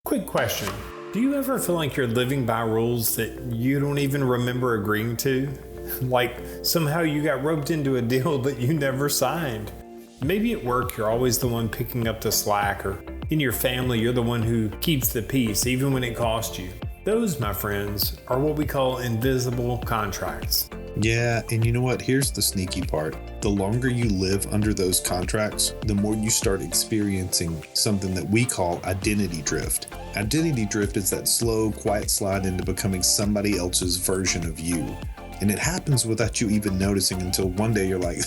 Quick question. Do you ever feel like you're living by rules that you don't even remember agreeing to? Like somehow you got roped into a deal that you never signed. Maybe at work you're always the one picking up the slack, or in your family you're the one who keeps the peace even when it costs you. Those, my friends, are what we call invisible contracts. Yeah, and you know what? Here's the sneaky part. The longer you live under those contracts, the more you start experiencing something that we call identity drift. Identity drift is that slow, quiet slide into becoming somebody else's version of you. And it happens without you even noticing until one day you're like,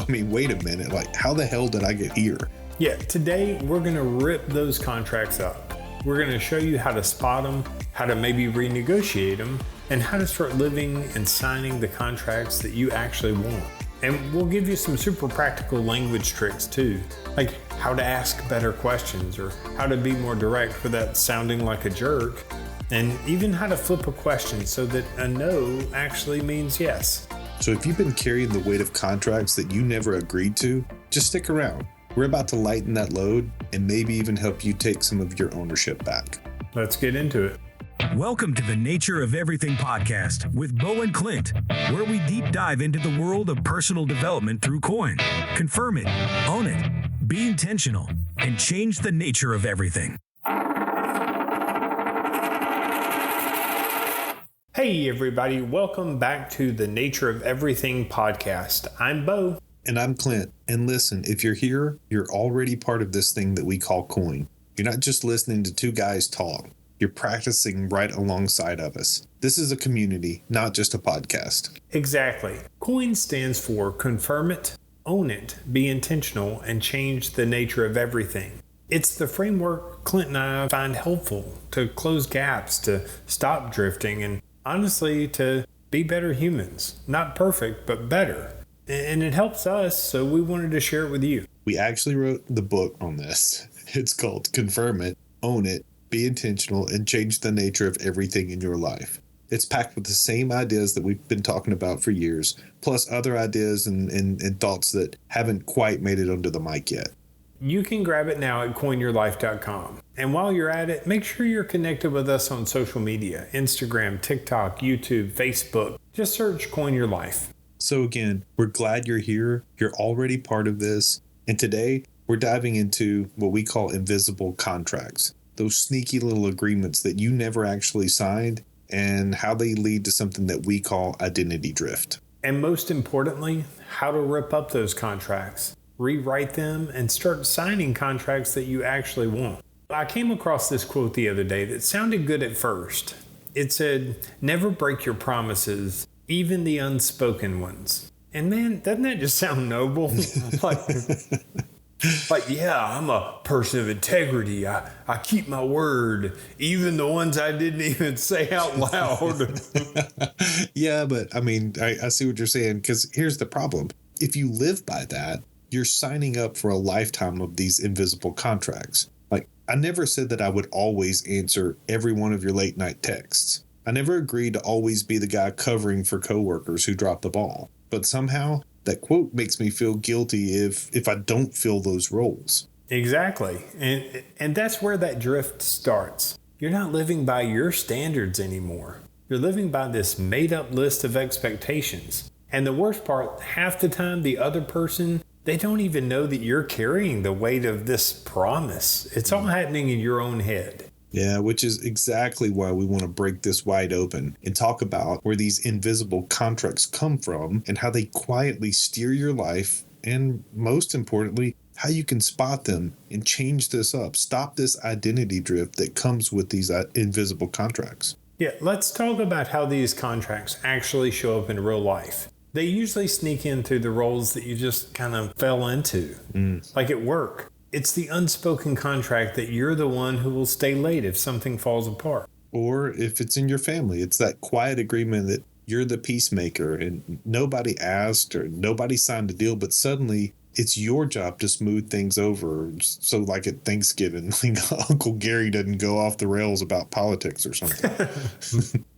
wait a minute, like how the hell did I get here? Yeah, today we're going to rip those contracts up. We're going to show you how to spot them, how to maybe renegotiate them, and how to start living and signing the contracts that you actually want. And we'll give you some super practical language tricks too, like how to ask better questions or how to be more direct without sounding like a jerk, and even how to flip a question so that a no actually means yes. So if you've been carrying the weight of contracts that you never agreed to, just stick around. We're about to lighten that load and maybe even help you take some of your ownership back. Let's get into it. Welcome to the Nature of Everything podcast with Bo and Clint, where we deep dive into the world of personal development through coin. Confirm it, own it, be intentional, and change the nature of everything. Hey everybody, welcome back to the Nature of Everything podcast. I'm Bo. And I'm Clint. And listen, if you're here, you're already part of this thing that we call coin. You're not just listening to two guys talk. You're practicing right alongside of us. This is a community, not just a podcast. Exactly. COIN stands for Confirm It, Own It, Be Intentional, and Change the Nature of Everything. It's the framework Clint and I find helpful to close gaps, to stop drifting, and honestly, to be better humans. Not perfect, but better. And it helps us, so we wanted to share it with you. We actually wrote the book on this. It's called Confirm It, Own It, Be Intentional, and Change the Nature of Everything in Your Life. It's packed with the same ideas that we've been talking about for years, plus other ideas and thoughts that haven't quite made it onto the mic yet. You can grab it now at coinyourlife.com. And while you're at it, make sure you're connected with us on social media, Instagram, TikTok, YouTube, Facebook. Just search Coin Your Life. So again, we're glad you're here. You're already part of this. And today we're diving into what we call invisible contracts. Those sneaky little agreements that you never actually signed and how they lead to something that we call identity drift. And most importantly, how to rip up those contracts, rewrite them, and start signing contracts that you actually want. I came across this quote the other day that sounded good at first. It said, "Never break your promises, even the unspoken ones." And man, doesn't that just sound noble? like, yeah, I'm a person of integrity. I keep my word, even the ones I didn't even say out loud. Yeah, but I mean, I see what you're saying, because here's the problem. If you live by that, you're signing up for a lifetime of these invisible contracts. Like, I never said that I would always answer every one of your late night texts. I never agreed to always be the guy covering for coworkers who dropped the ball. But somehow, that quote makes me feel guilty if I don't fill those roles. Exactly. And that's where that drift starts. You're not living by your standards anymore. You're living by this made-up list of expectations. And the worst part, half the time, the other person, they don't even know that you're carrying the weight of this promise. It's all happening in your own head. Yeah, which is exactly why we want to break this wide open and talk about where these invisible contracts come from and how they quietly steer your life, and most importantly, how you can spot them and change this up. Stop this identity drift that comes with these invisible contracts. Yeah, let's talk about how these contracts actually show up in real life. They usually sneak in through the roles that you just kind of fell into, like at work. It's the unspoken contract that you're the one who will stay late if something falls apart. Or if it's in your family, it's that quiet agreement that you're the peacemaker and nobody asked or nobody signed a deal, but suddenly it's your job to smooth things over. So like at Thanksgiving, like Uncle Gary doesn't go off the rails about politics or something.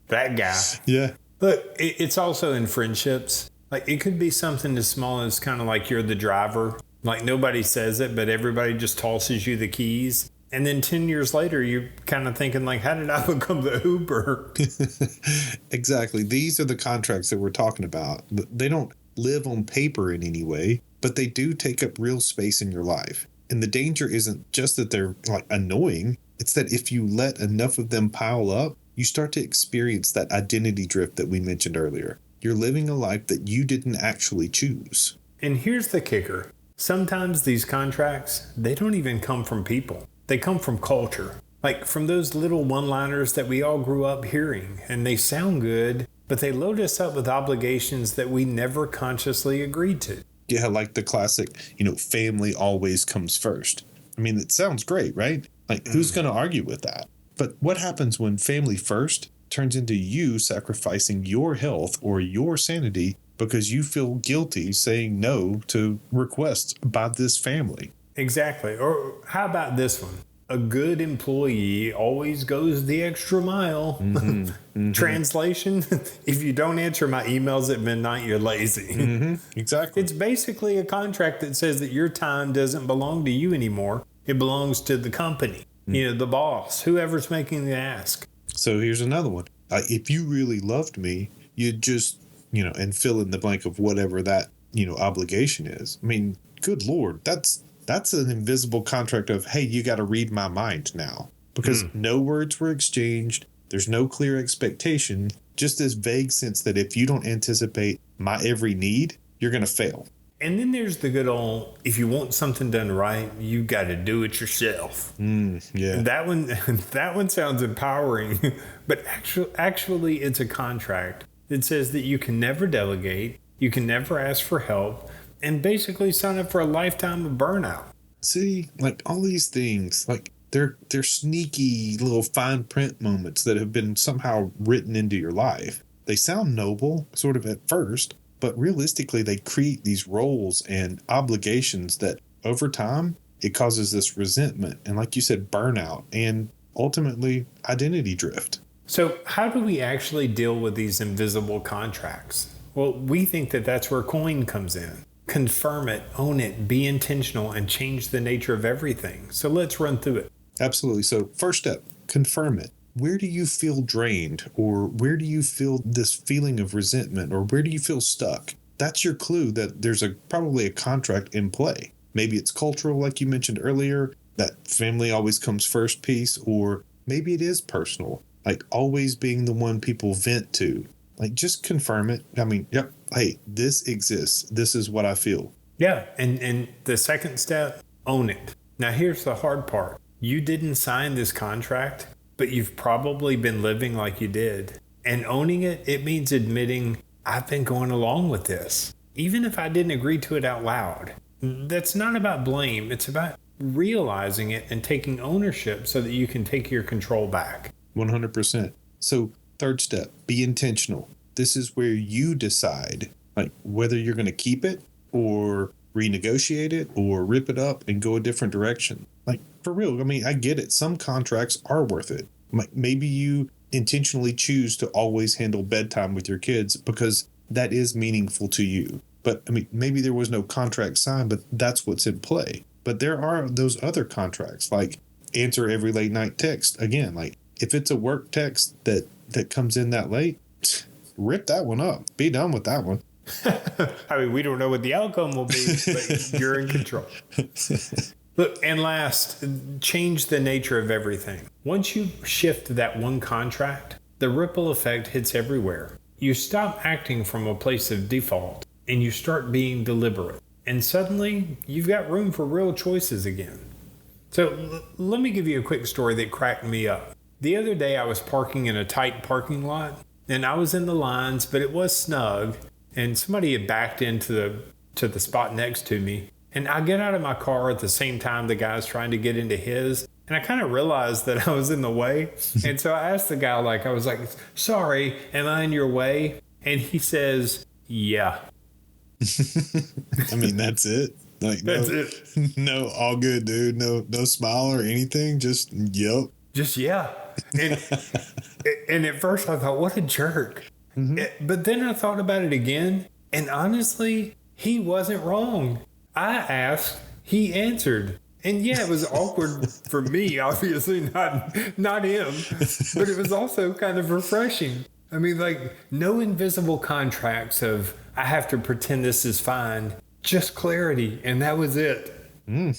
That guy. Yeah. But it's also in friendships. Like it could be something as small as kind of like you're the driver. Like nobody says it, but everybody just tosses you the keys. And then 10 years later, you're kind of thinking like, how did I become the Uber? Exactly. These are the contracts that we're talking about. They don't live on paper in any way, but they do take up real space in your life. And the danger isn't just that they're like annoying. It's that if you let enough of them pile up, you start to experience that identity drift that we mentioned earlier. You're living a life that you didn't actually choose. And here's the kicker. Sometimes these contracts, they don't even come from people. They come from culture. Like from those little one-liners that we all grew up hearing. And they sound good, but they load us up with obligations that we never consciously agreed to. Yeah, like the classic, family always comes first. I mean, it sounds great, right? Like, who's going to argue with that? But what happens when family first turns into you sacrificing your health or your sanity because you feel guilty saying no to requests by this family? Exactly. Or how about this one? A good employee always goes the extra mile. Mm-hmm. Mm-hmm. Translation, if you don't answer my emails at midnight, you're lazy. Mm-hmm. Exactly. It's basically a contract that says that your time doesn't belong to you anymore. It belongs to the company, the boss, whoever's making the ask. So here's another one. If you really loved me, you'd just, and fill in the blank of whatever that, obligation is. I mean, good Lord, that's an invisible contract of, hey, you got to read my mind now. Because no words were exchanged. There's no clear expectation. Just this vague sense that if you don't anticipate my every need, you're going to fail. And then there's the good old, if you want something done right, you got to do it yourself. Yeah. That one sounds empowering, but actually it's a contract that says that you can never delegate, you can never ask for help, and basically sign up for a lifetime of burnout. See, like all these things, like they're sneaky little fine print moments that have been somehow written into your life. They sound noble, sort of at first, but realistically, they create these roles and obligations that over time, it causes this resentment and, like you said, burnout and ultimately identity drift. So how do we actually deal with these invisible contracts? Well, we think that that's where Coin comes in. Confirm it, own it, be intentional, and change the nature of everything. So let's run through it. Absolutely. So first step, confirm it. Where do you feel drained, or where do you feel this feeling of resentment, or where do you feel stuck? That's your clue that there's probably a contract in play. Maybe it's cultural, like you mentioned earlier, that family always comes first piece, or maybe it is personal, like always being the one people vent to. Like, just confirm it. I mean, yep, hey, this exists. This is what I feel. Yeah, and the second step, own it. Now, here's the hard part. You didn't sign this contract, but you've probably been living like you did. And owning it, it means admitting, I've been going along with this, even if I didn't agree to it out loud. That's not about blame. It's about realizing it and taking ownership so that you can take your control back. 100%. So third step, be intentional. This is where you decide like whether you're going to keep it or renegotiate it or rip it up and go a different direction. Like, for real, I mean, I get it. Some contracts are worth it. Maybe you intentionally choose to always handle bedtime with your kids because that is meaningful to you. But I mean, maybe there was no contract signed, but that's what's in play. But there are those other contracts, like answer every late night text. Again, like if it's a work text that comes in that late, rip that one up. Be done with that one. I mean, we don't know what the outcome will be, but you're in control. Look, and last, change the nature of everything. Once you shift that one contract, the ripple effect hits everywhere. You stop acting from a place of default, and you start being deliberate. And suddenly, you've got room for real choices again. So let me give you a quick story that cracked me up. The other day, I was parking in a tight parking lot, and I was in the lines, but it was snug, and somebody had backed into the spot next to me. And I get out of my car at the same time the guy's trying to get into his. And I kind of realized that I was in the way. And so I asked the guy, I was like, sorry, am I in your way? And he says, yeah. I mean, that's it. Like, that's it. No, all good, dude. No smile or anything. Just, yep. Just, yeah. And at first I thought, what a jerk. Mm-hmm. But then I thought about it again. And honestly, he wasn't wrong. I asked, he answered. And yeah, it was awkward for me, obviously, not him, but it was also kind of refreshing. I mean, like, no invisible contracts of, I have to pretend this is fine, just clarity, and that was it. I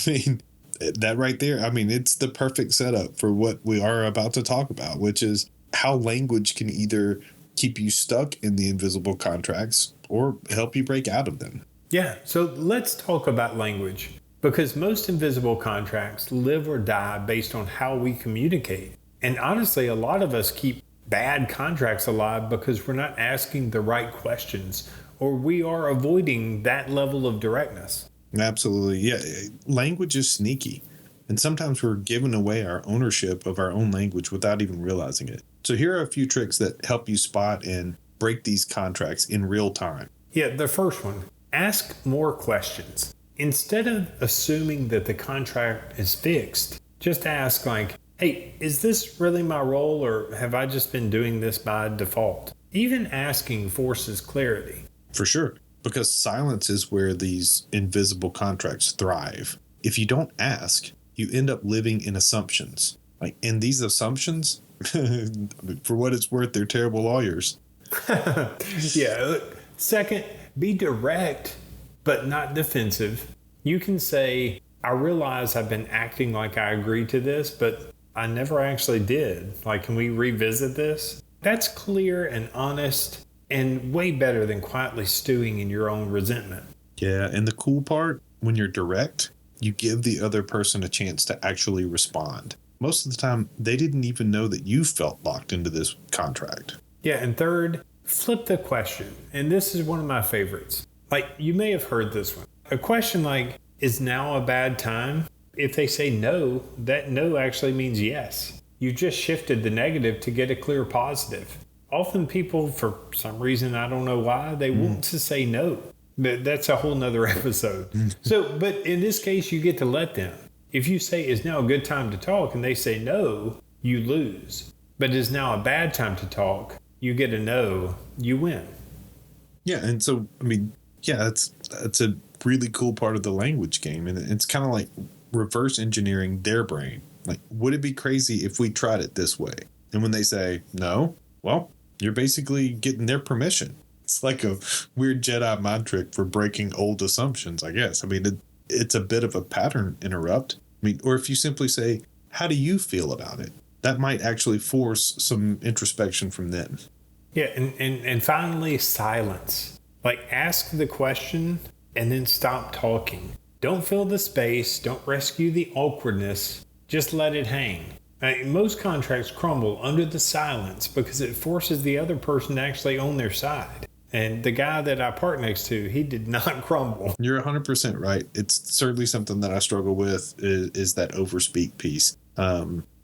mean, that right there, I mean, it's the perfect setup for what we are about to talk about, which is how language can either keep you stuck in the invisible contracts or help you break out of them. Yeah, so let's talk about language, because most invisible contracts live or die based on how we communicate. And honestly, a lot of us keep bad contracts alive because we're not asking the right questions, or we are avoiding that level of directness. Absolutely. Yeah. Language is sneaky. And sometimes we're giving away our ownership of our own language without even realizing it. So here are a few tricks that help you spot and break these contracts in real time. Yeah, the first one, ask more questions. Instead of assuming that the contract is fixed, just ask like, hey, is this really my role, or have I just been doing this by default? Even asking forces clarity. For sure. Because silence is where these invisible contracts thrive. If you don't ask, you end up living in assumptions. Like, and these assumptions, for what it's worth, they're terrible lawyers. Yeah. Second, be direct, but not defensive. You can say, I realize I've been acting like I agreed to this, but I never actually did. Like, can we revisit this? That's clear and honest and way better than quietly stewing in your own resentment. Yeah, and the cool part, when you're direct, you give the other person a chance to actually respond. Most of the time, they didn't even know that you felt locked into this contract. Yeah, and third, flip the question. And this is one of my favorites. Like, you may have heard this one. A question like, is now a bad time? If they say no, that no actually means yes. You just shifted the negative to get a clear positive. Often people, for some reason, I don't know why, they want to say no. But that's a whole nother episode. But in this case, you get to let them. If you say, is now a good time to talk, and they say no, you lose. But is now a bad time to talk, you get a no, you win. Yeah, and so, I mean, yeah, that's a really cool part of the language game. And it's kind of like reverse engineering their brain. Like, would it be crazy if we tried it this way? And when they say no, well, you're basically getting their permission. It's like a weird Jedi mind trick for breaking old assumptions, I guess. I mean, it's a bit of a pattern interrupt. I mean, or if you simply say, how do you feel about it? That might actually force some introspection from them. Yeah, and finally, silence. Like, ask the question and then stop talking. Don't fill the space. Don't rescue the awkwardness. Just let it hang. Most contracts crumble under the silence because it forces the other person to actually own their side. And the guy that I parked next to, he did not crumble. You're 100% right. It's certainly something that I struggle with is that overspeak piece.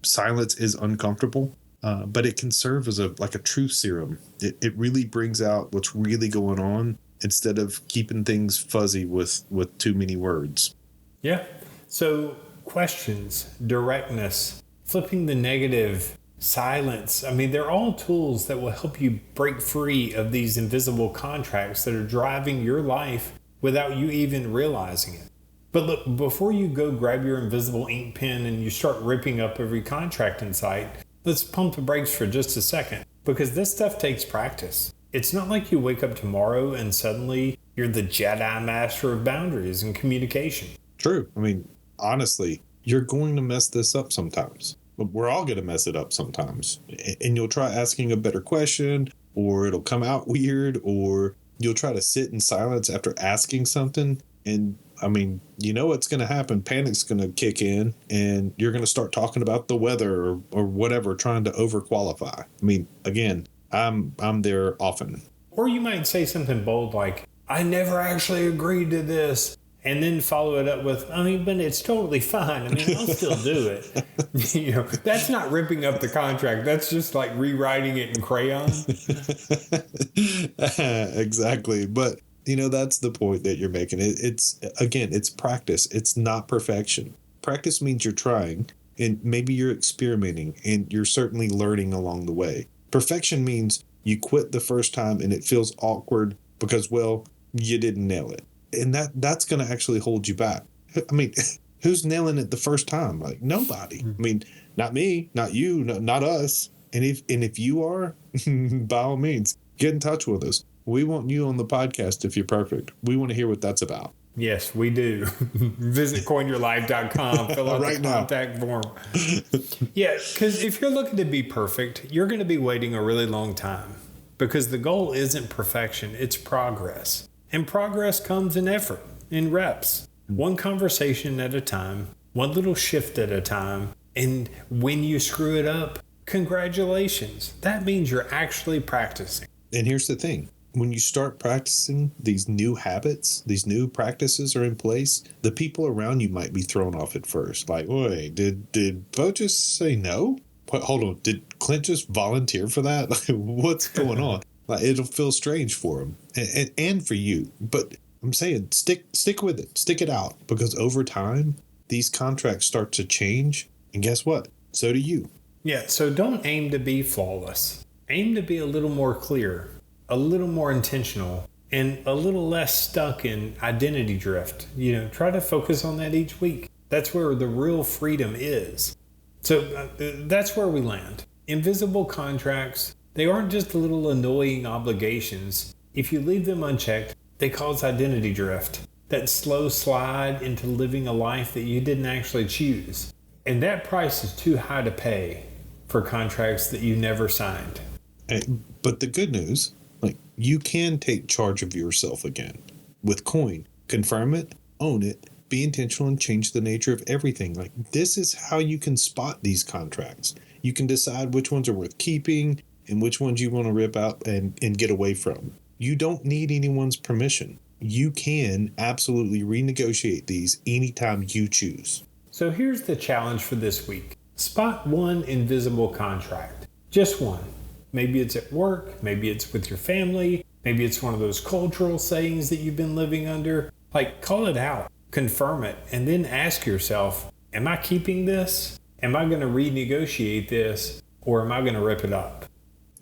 Silence is uncomfortable, but it can serve as a truth serum. It really brings out what's really going on instead of keeping things fuzzy with too many words. Yeah. So questions, directness, flipping the negative, silence. I mean, they're all tools that will help you break free of these invisible contracts that are driving your life without you even realizing it. But look, before you go grab your invisible ink pen and you start ripping up every contract in sight, let's pump the brakes for just a second, because this stuff takes practice. It's not like you wake up tomorrow and suddenly you're the Jedi master of boundaries and communication. True. I mean, honestly, you're going to mess this up sometimes. We're all going to mess it up sometimes. And you'll try asking a better question, or it'll come out weird, or you'll try to sit in silence after asking something. And I mean, you know what's going to happen. Panic's going to kick in, and you're going to start talking about the weather or whatever, trying to overqualify. I mean, again, I'm there often. Or you might say something bold like, I never actually agreed to this. And then follow it up with, I mean, but it's totally fine. I mean, I'll still do it. You know, that's not ripping up the contract. That's just like rewriting it in crayon. Exactly. But, you know, that's the point that you're making. It's practice. It's not perfection. Practice means you're trying, and maybe you're experimenting, and you're certainly learning along the way. Perfection means you quit the first time and it feels awkward because, well, you didn't nail it. And that's going to actually hold you back. I mean, Who's nailing it the first time? Like nobody. I mean, not me, not you, not us. And if you are, by all means, get in touch with us. We want you on the podcast if you're perfect. We want to hear what that's about. Yes, we do. Visit coinyourlife.com, fill out Right the now. contact form. Yeah, because if you're looking to be perfect, you're going to be waiting a really long time, because the goal isn't perfection, it's progress. And progress comes in effort, in reps, one conversation at a time, one little shift at a time. And when you screw it up, congratulations. That means you're actually practicing. And here's the thing. When you start practicing these new habits, these new practices are in place, the people around you might be thrown off at first. Like, wait, did Bo just say no? What, hold on, did Clint just volunteer for that? Like, what's going on? Like, it'll feel strange for him and for you. But I'm saying stick with it, stick it out, because over time, these contracts start to change. And guess what? So do you. Yeah, so don't aim to be flawless. Aim to be a little more clear, a little more intentional, and a little less stuck in identity drift. Try to focus on that each week. That's where the real freedom is. So that's where we land. Invisible contracts, they aren't just little annoying obligations. If you leave them unchecked, they cause identity drift, that slow slide into living a life that you didn't actually choose. And that price is too high to pay for contracts that you never signed. But the good news, like, you can take charge of yourself again. With Coin, confirm it, own it, be intentional, and change the nature of everything. Like, this is how you can spot these contracts. You can decide which ones are worth keeping and which ones you want to rip out and get away from. You don't need anyone's permission. You can absolutely renegotiate these anytime you choose. So here's the challenge for this week. Spot one invisible contract. Just one. Maybe it's at work, maybe it's with your family, maybe it's one of those cultural sayings that you've been living under. Like, call it out, confirm it, and then ask yourself, am I keeping this? Am I going to renegotiate this? Or am I going to rip it up?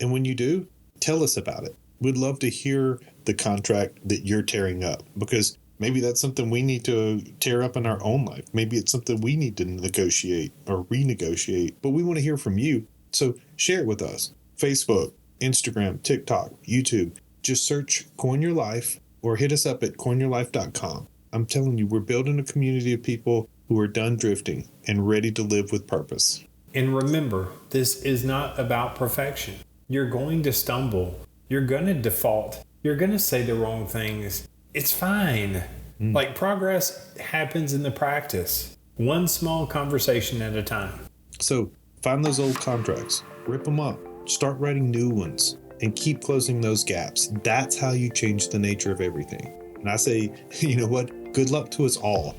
And when you do, tell us about it. We'd love to hear the contract that you're tearing up, because maybe that's something we need to tear up in our own life. Maybe it's something we need to negotiate or renegotiate, but we want to hear from you. So share it with us. Facebook, Instagram, TikTok, YouTube. Just search Coin Your Life or hit us up at coinyourlife.com. I'm telling you, we're building a community of people who are done drifting and ready to live with purpose. And remember, this is not about perfection. You're going to stumble. You're going to default. You're going to say the wrong things. It's fine. Like, progress happens in the practice. One small conversation at a time. So find those old contracts, rip them up, start writing new ones, and keep closing those gaps. That's how you change the nature of everything. And I say, you know what? Good luck to us all.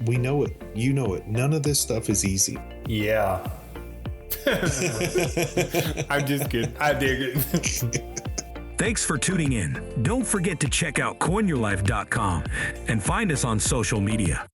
We know it. You know it. None of this stuff is easy. Yeah. I'm just kidding. I dig it. Thanks for tuning in. Don't forget to check out coinyourlife.com and find us on social media.